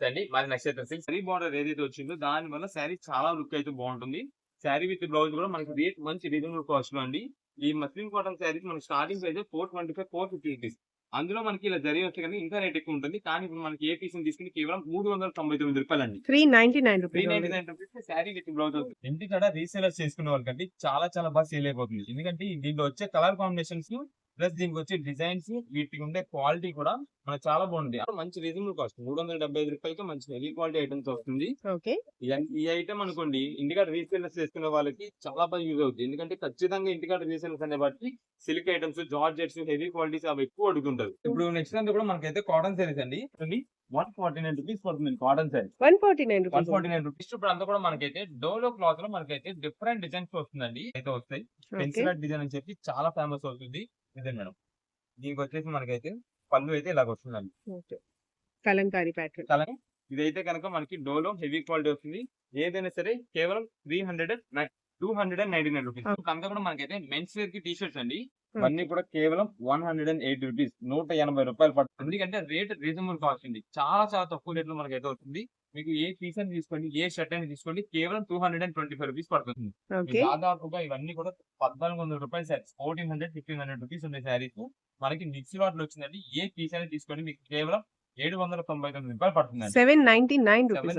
అండి మాది నక్షత్ర సిల్క్. శారీ బార్డర్ ఏదైతే వచ్చిందో దాని వల్ల శారీ చాలా లుక్ అయితే బాగుంటుంది. శారీ విత్ బ్లౌజ్ కూడా మనకి రేట్ మంచి రీజనబుల్ కాస్ట్ లో అండి. ఈ మస్లిన్ కాటన్ శారీస్ మనకి స్టార్టింగ్ ప్రైస్ 425, 450 రూపీస్. అందులో మనకి ఇలా జరీ వస్తే కానీ ఇంకా రేట్ ఎక్కువ ఉంటుంది. కానీ ఇప్పుడు మనకి ఏ పీస్ తీసుకుని కేవలం 399 రూపాయలండి. 399 rupees. 399 rupees sari with blouse అవుతుంది. ఇంటికాడ రీసేలర్స్ చేసుకునే వాళ్ళకంటే చాలా చాలా బాగా సేల్ అయిపోతుంది. ఎందుకంటే దీంట్లో వచ్చే కలర్ కాంబినేషన్స్ ప్లస్ దీనికి వచ్చే డిజైన్స్ వీటికి ఉండే క్వాలిటీ కూడా మనకు చాలా బాగుంది. మంచి రీజనబుల్ కాస్ట్ 375 రూపాయలకి మంచి హెవీ క్వాలిటీ ఐటమ్స్ వస్తుంది. ఓకే. ఈ ఐటమ్ అనుకోండి ఇంటికాడ రీసేలర్స్ చేసుకునే వాళ్ళకి చాలా బాగా యూజ్ అవుతుంది. ఎందుకంటే ఖచ్చితంగా ఇంటికాడ రీసేలర్స్ అనే బట్టి silk items, georgettes, heavy qualities అవి ఎక్కువ అడుగుతుంటారు. ఇప్పుడు నెక్స్ట్ అంతా కూడా మనకైతే కాటన్ సారీస్ అండి. 149 రూపీస్ పడుతుంది కాటన్ సారీ. 149 రూపీస్. 149 రూపీస్. ఇప్పుడు అంతా కూడా మనకైతే డోలో క్లాత్ లో మనకైతే డిఫరెంట్ డిజైన్స్ వస్తుందండి. అయితే వస్తాయి పెన్సిల్ డిజైన్ అని చెప్పి చాలా ఫేమస్ అవుతుంది. ఇదే మేడం దీనికి వచ్చేసి మనకైతే పళ్ళు అయితే ఇలాగ వస్తుందండి. కలంకారీ ప్యాటర్న్. ఇదైతే కనుక మనకి డోలో హెవీ క్వాలిటీ వస్తుంది. ఏదైనా సరే కేవలం 299 రూపీస్. అంతా కూడా మనకైతే మెన్స్ వేర్ కి టీ షర్ట్స్ అండి. ఇవన్నీ కూడా కేవలం 108 రూపీస్, 180 రూపాయలు పడుతుంది. ఎందుకంటే రేట్ రీజనబుల్ కాస్ట్ ఉంది. చాలా చాలా తక్కువ రేట్ లో మనకైతే వస్తుంది. మీకు ఏ పీస్ అని తీసుకోండి, ఏ షర్ట్ అని తీసుకోండి, కేవలం 225 రూపీస్ పడుతుంది. దాదాపుగా ఇవన్నీ కూడా 1400 రూపాయలు శారీస్. 1400, 1500 రూపీస్ ఉండే శారీస్ మనకి మిక్సీ వాటిలో వచ్చిందండి. ఏ పీస్ అనేది తీసుకోండి మీకు కేవలం 799 రూపాయలు పడుతుంది. 799 రూపీస్.